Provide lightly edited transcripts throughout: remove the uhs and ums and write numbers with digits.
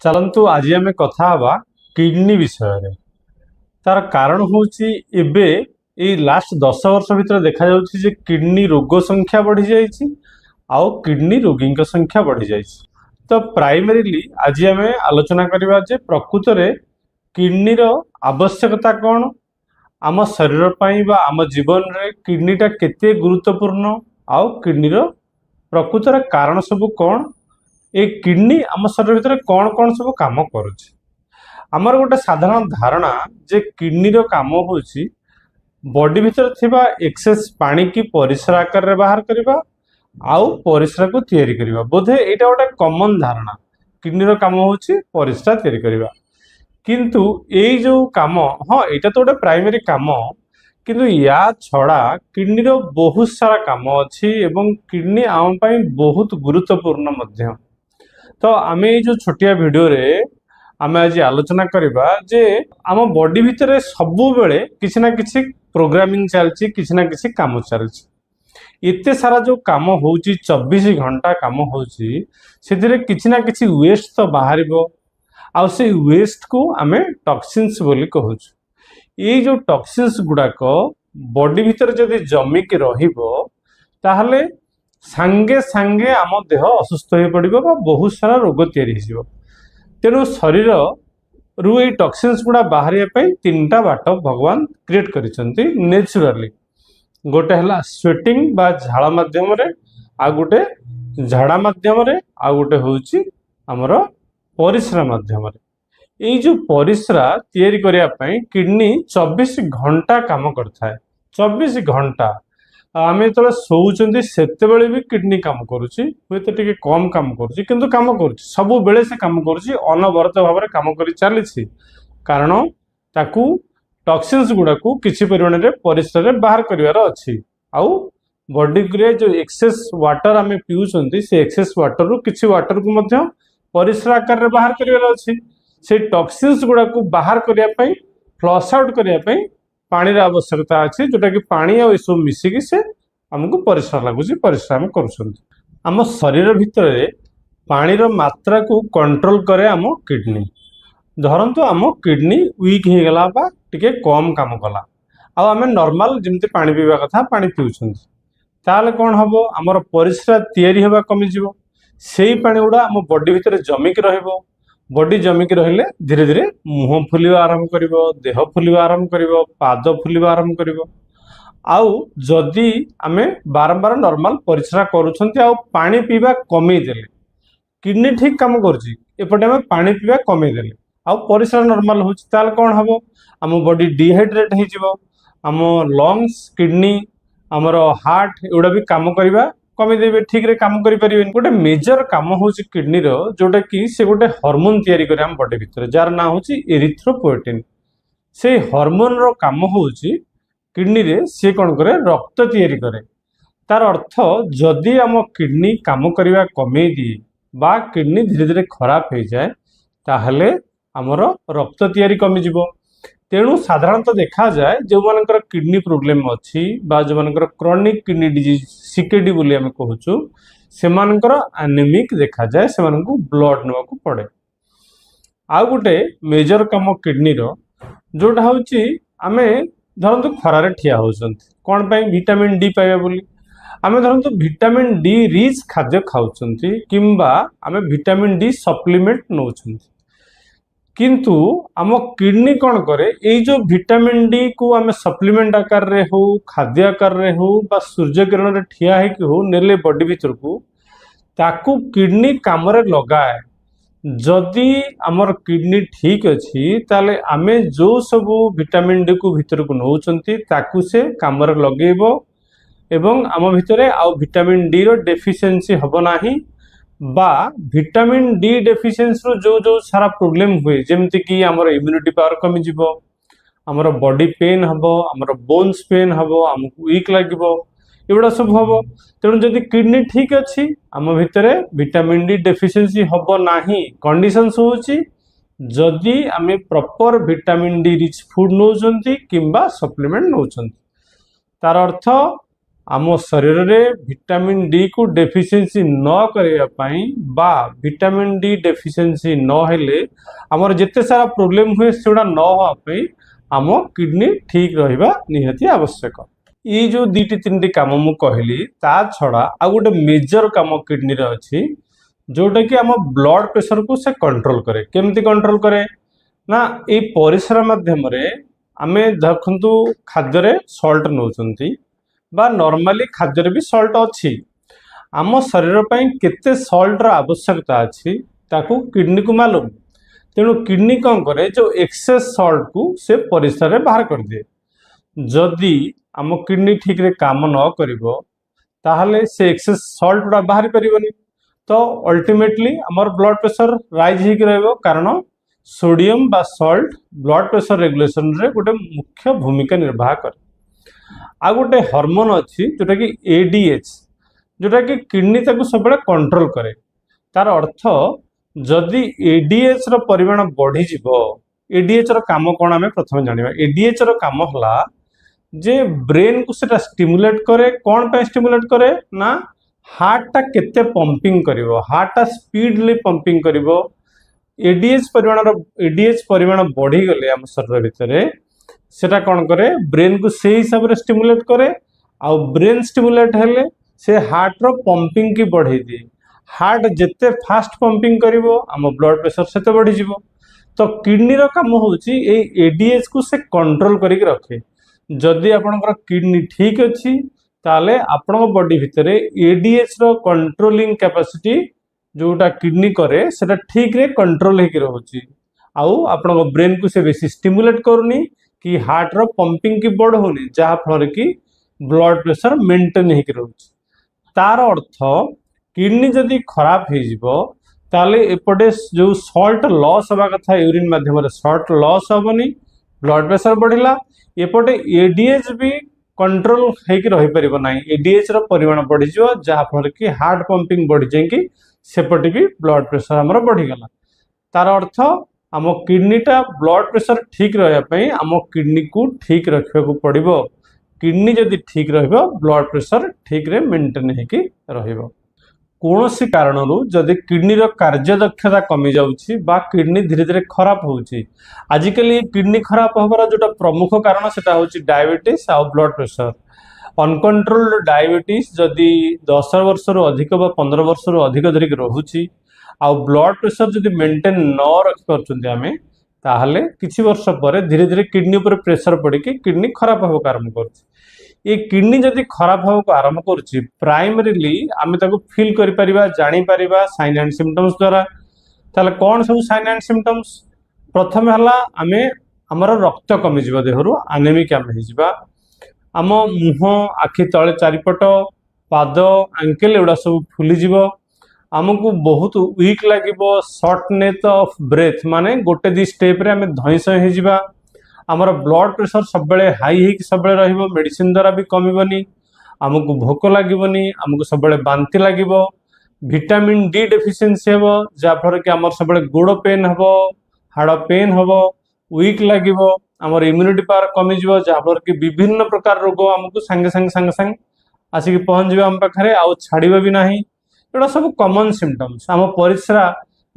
चलतु आज आम कथा हवा किडनी विषय तार कारण हूँ एबे लास्ट 10 वर्ष भितर देखा जाउछि किडनी रोग संख्या बढ़ी जाइछि आउ किडनी रोगी संख्या बढ़ी जाइछि। तो प्राइमरीली आज आम आलोचना करबा जे प्रकृत रे किडनी रो आवश्यकता कौन, आम शरीर पाई बा आम जीवन रे किडनीटा केते गुरुत्वपूर्ण आउ किडनी रो प्रकृत रे कारण सब कौन, ए किडनी आम शरीर भितर कौन कौन सब काम करुछि। आमर गोटे साधारण धारणा जे किडनी रो काम होछि बॉडी भितर थिबा एक्सेस पानी की परिस्रा आकार रे बाहर करबा आउ परिस्रा को तैयारी करबा। बोधे एटा गोटे कॉमन धारणा किडनी रो काम होछि परिस्रा तैयारी करबा, किंतु एई जो काम हाँ एटा तो गोटे प्राइमरी काम, किंतु या छड़ा किडनी रो बहुत सारा काम अछि एवं किडनी आम पई बहुत गुरुत्वपूर्ण मध्य। तो आम जो छोटिया वीडियो रे आम आज आलोचना करबा जे आम बॉडी भितर सबु बेले किसी ना किसी प्रोग्रामिंग चलछि, किसी ना किसी काम चलछि। एते सारा जो काम होउछि 24 घंटा काम होउछि सेतिरे किसी ना किसी वेस्ट तो बाहरिबो आ से वेस्ट को आम टॉक्सिन्स बोली कहूछु। ये जो टॉक्सिन्स गुड़ाक बॉडी भितर जदि जमिक रहिबो ताहले सांगे सांगे आम देह असुस्थ हो पड़ो बा बहुत सारा रोग तैयारी हो। तेणु शरीर रु ये टॉक्सिन्स गुड़ा बाहर तीनटा बाट भगवान क्रिएट करिसेंती नेचुरली। गोटे है स्वेटिंग बा झाड़ माध्यम रे, आ गोटे झाड़ा माध्यम रे, आ गोटे होउची हमर परिश्रा माध्यम रे। ये जो परिश्रा तैयारी करिया पई किडनी 24 घंटा काम करथाय। 24 घंटा आम जो शोचंती सेते बेले भी किडनी काम करुच्ची, हुए तो टिके कम काम करुच्ची किंतु काम करुच्ची, सब बेले से काम करुच्ची, अनवरत भाव में काम करी चली। कारण ताकू टॉक्सिन्स गुड़ा को किसी परिमाण रे परिस्रा रे बाहर करिवार अछि। आउ बॉडी रे जो एक्सेस वाटर आम पिउचंती से एक्सेस वाटर रु किसी वाटर को मध्य परिस्रा आकार रे बाहर करिवार अछि। से टॉक्सिन्स गुड़ा को बाहर करिया पई फ्लश आउट करिया पई पानी रा आवश्यकता अछि, जोटा कि पानी आ सब मिसिकी से हमको परिश्रा लगुची, परिश्रा हम करूछंती। आम शरीर भितर रे पानी रो मात्रा को कंट्रोल करे आम किडनी। धरंतु आम किडनी वीक हो गला बा टिके कम काम कला आ आम नॉर्मल जिमती पानी पीवा कथा पानी पिउछंती, ताले कोन हबो हमर परिश्रा तैयारी होबा कमी जिवो। सेही पानी गुडा आम बॉडी भितर जमिक रहइबो। बॉडी जमिक रहिले धीरे धीरे मुह फुलिवा आरंभ करिवो, देह फुलिवा आरंभ करिवो, पाद फुलिवा आरंभ करिवो। आउ जदि आमे बारंबार नॉर्मल परिश्रा करूछंती आउ पानी पीवा कमी देले किडनी ठीक काम करूची, एपटे आमे पानी पीवा कमी देले आउ परिश्रा नॉर्मल होची, ताल कोन हबो आम बॉडी डिहाइड्रेट हो जिवो। आम लंग्स, किडनी, आमर हार्ट एगुडा भी काम करिवा कमी देबे, ठीक रे काम करि परिबेन। गोटे मेजर काम होची किडनी रो, जोटा कि से गोटे हार्मोन तैयारी करे हम बॉडी भितर, जार ना होची एरिथ्रोपोएटिन। से हार्मोन रो काम होची किडनी रे, से कोन करे रक्त तैयारी करे। तार अर्थ जदि आम किडनी काम करिवा कमी दिए बा किडनी धीरे धीरे खराब हो जाए ताहले हमर रक्त तैयारी कमी जिवो। तेणु साधारणतः देखा जाए जो मानकर किडनी प्रोब्लेम अच्छी बा जो मानकर क्रॉनिक किडनी डिजीज सीकेडी बोली आम कहूँ से मानकर एनीमिक देखा जाए, से मानकु ब्लड नेवा को पड़े। आ गोटे मेजर काम किडनी रो जोटा होची आमे धरंतु खरारे ठिया होचंती कोन पई विटामिन डी पाइबा बोली। आमे धरंतु विटामिन डी रिच खाद्य खाउचंती किंबा आमे विटामिन डी सप्लीमेंट नउचंती, किंतु आम किडनी कौन करे ये जो विटामिन डी को आम सप्लीमेंट आकार रे हो, खाद्य आकार रे हो बा सूर्य किरण रे ठिया है कि हो नेले बॉडी भीतर को ताकू किडनी काम रे लगाए। जदि आमर किडनी ठीक अच्छी ताले आमे जो सब विटामिन डी को भीतर को नउचंती ताकू से काम रे लगेबो एवं आम भितरे आउ विटामिन डी रो डेफिशिएंसी हबो नाही बा विटामिन डी डेफिशिएंसी रो जो जो सारा प्रॉब्लम हुए जेमति कि हमर इम्यूनिटी पावर कमी जिवो, हमर बॉडी पेन हबो, हमर बोन्स पेन हबो, हमकु वीक लागिवो, एबडा सब हबो। तेणु जदि किडनी ठीक अछि आम भितरे विटामिन डी डेफिशिएंसी हबो नाही। कंडीशंस होची जदि आमे proper vitamin D rich food नउचंती किंबा सप्लीमेंट नउचंती, तार अर्थ आम शरीर में विटामिन डी को डेफिशिएंसी न करने पाई बा विटामिन डी डेफिशिएंसी न हेले आमर जिते सारा प्रोब्लेम हुए सेटा न होगापी आम किडनी ठीक रहिबा निहाती आवश्यक। ये जो दीटी तीन काम मु कहली ता छड़ा आ गोटे मेजर काम किडनी रे अछि जोटा कि आम ब्लड प्रेशर को से कंट्रोल करे। केमती कंट्रोल करे ना ये परिश्रम माध्यम रे आमे देखंतु खाद्य रे सॉल्ट नौचंती बा नॉर्मली खाद्य रे भी सॉल्ट अछि। आम शरीर पई केते सॉल्ट र आवश्यकता अछि ताकू किडनी को मालूम। तेणु किडनी कौन करे जो एक्सेस सॉल्ट को से परिस्रा रे बाहर कर दिए। जदि आम किडनी ठीक रे काम न करिवो ताहले से एक्सेस सॉल्ट गुड़ा बाहर परिबनी तो अल्टीमेटली आमर ब्लड प्रेशर राइज होकर रहइबो कारण सोडियम बा सॉल्ट ब्लड प्रेशर रेगुलेशन रे गोटे मुख्य भूमिका निर्वाह करे। आ गोटे हार्मोन अच्छी जोटा कि एडीएच जोटा कि किडनी ताको सब कंट्रोल करे। तार अर्थ जदि एडीएच रो परिमाण बढ़ी जिवो एडीएच रो काम कोन आमे प्रथम जानिबा। एडीएच रो काम हला जे ब्रेन को सेटा स्टिमुलेट करे। कोन पे स्टिमुलेट करे ना हार्ट टा केते पंपिंग करिवो हार्ट टा स्पीडली पंपिंग करिवो। एडीएच परिमाण बढ़ी गले हम शरीर भितरे सेटा कौन करे ब्रेन को से हिसाब रे स्टिमुलेट करे। आ ब्रेन स्टिमुलेट हेले से हार्ट रो पंपिंग की बढ़े दिए। हार्ट जिते फास्ट पंपिंग करिवो आम ब्लड प्रेशर सेते बढ़ी जिवो। तो किडनी रो काम होउची ए एडीएच को से कंट्रोल करी रखे। जदि आपनकर किडनी ठीक अछि ताले आपन बॉडी भितरे एडीएच रो कंट्रोलिंग कैपेसिटी जोटा किडनी करे सेटा ठीक रे कंट्रोल हेकि रहउची। आउ आपन ब्रेन को से बेसी स्टिमुलेट करूनी कि हार्ट रो पंपिंग की बढ़ होनी जहाँ फल कि ब्लड प्रेशर मेंटेन हेकि रहउची। तार अर्थ किडनी जदि खराब हो जिवो ताले एपटे जो सॉल्ट लॉस हवा कथा यूरिन माध्यम रे सॉल्ट लॉस हबनी ब्लड प्रेशर बढ़िला। एपटे एडीएच भी कंट्रोल हेकि रहि परिबो नाही। एडीएच रो परिमाण बढ़ी जिवो जहाँ फल कि हार्ट पंपिंग बढ़ी जाएंगी सेपटे भी ब्लड प्रेशर हमर बढ़ी गला। तार अर्थ आम किडनी टा ब्लड प्रेशर ठीक रही आम किडनी को ठीक रखा पड़ो। किडनी जदि ठीक रहिबो ब्लड प्रेशर ठीक रे मेंटेन हेकि रहिबो। कौनसी कारणरू जदि किडनी रो कार्यदक्षता कमी जाउछि बा किडनी धीरे धीरे खराब होउछि। आजिकल किडनी खराब होबार जोटा प्रमुख कारण सेटा होउछि डायबिटीज आ ब्लड प्रेशर। अनकंट्रोल्ड डायबिटीज जदि 10 वर्ष रु अधिक बा 15 वर्ष रु अधिक धरिक रहुछि आ ब्लड प्रेशर जदि मेंटेन न रखि परछुंती आमे ताहले किछि वर्ष पर धीरे धीरे किडनी पर प्रेशर पड़ी कि किडनी खराब होबो आरंभ करछि। ये किडनी जदि खराब होबो आरंभ करछि प्राइमरीली आमे ताको फील करि परिबा जानि परिबा साइन एंड सिम्पटम्स द्वारा। ताले कोन सब साइन एंड सिम्पटम्स प्रथम हला आमे हमर रक्त कमी जिवो देहरु एनीमिक आमे हि जिवा। आम मुह आखि तले चारिपट पाद एंकल एडा सब फुली जिवो। आमको बहुत वीक लगे शॉर्टनेस ऑफ ब्रेथ माने गोटे दी स्टेप रे आमे धईसय हे जिबा। हमर ब्लड प्रेशर सब बेले हाई हे कि सब बेले रहिबो मेडिसिन द्वारा भी कमीबनी। आमको भोक लागिबनी आमको सब बेले बांति लागिबो। विटामिन डी डेफिशिएंसी हेबो जा फर कि हमर सब बेले गोड़ पेन हेबो हाड़ पेन हेबो वीक लागिबो। हमर इम्यूनिटी पावर कमी जिवो जा फर कि विभिन्न प्रकार रोग हमको संगे संगे आसिक पहुंच जिवो हम पाखरे आ छाड़िबो भी नाही। एटा सब कॉमन सिम्पटम्स। आम परिश्रा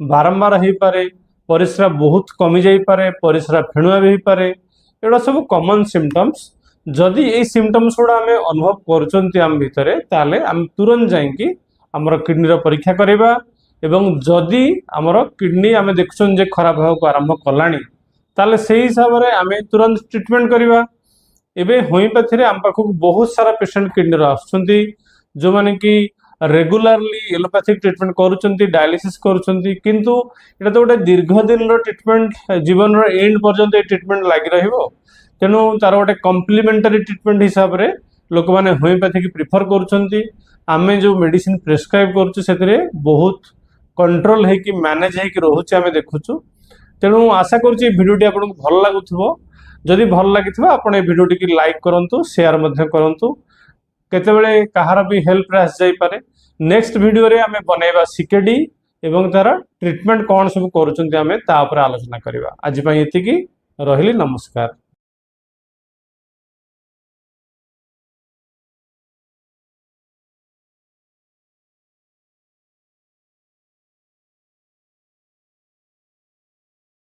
बारंबार हो पारे परिश्रा बहुत कमी जाई पारे परिश्रा फेणुआ भी हो पारे एटा सब कॉमन सिम्पटम्स। जदि ये सिम्पटम्स गुड़ा आम अनुभव करचंती आम भितरे ताले आम तुरंत जाइंकी हमर किडनी रो परीक्षा करबा एवं जदि हमर किडनी आम देखुछन जे खराब होको आरंभ कलानी ताले सेही हिसाब रे आम तुरंत ट्रीटमेंट करबा। एबे होमियोपैथी रे आम पाखु बहुत सारा पेशेंट किडनी रो आछुंती जो माने कि रेगुलारली एलोपैथिक ट्रीटमेंट करूचंती डायलिसिस करूचंती किंतु एटा तो गोटे दीर्घ दिन रो ट्रीटमेंट जीवन रो एंड पर्यंत ए ट्रीटमेंट लागि रहिबो। तेणु तार गोटे कम्प्लीमेंटरी ट्रीटमेंट हिसाब रे लोक माने होमियोपैथी की प्रिफर करूचंती। आमे जो मेडिसिन प्रेस्क्राइब करूछु सेतरे बहुत कंट्रोल है कि मैनेज है कि रहउछि आमे देखुछु। तेणु आशा करूछि वीडियोटी आपन भल लागुथबो। जदि भल लागिथबा आपन ए वीडियोटी की लाइक करंतु शेयर मध्य करंतु। केतेबेले कहार भी हेल्प रे आस जाई पारे। नेक्स्ट वीडियो रे आमे बनेबा सीकेडी एवं तार ट्रीटमेंट कोन सब करूचंती आमे ता ऊपर आलोचना करबा। आज पई एतिकी रहिली नमस्कार।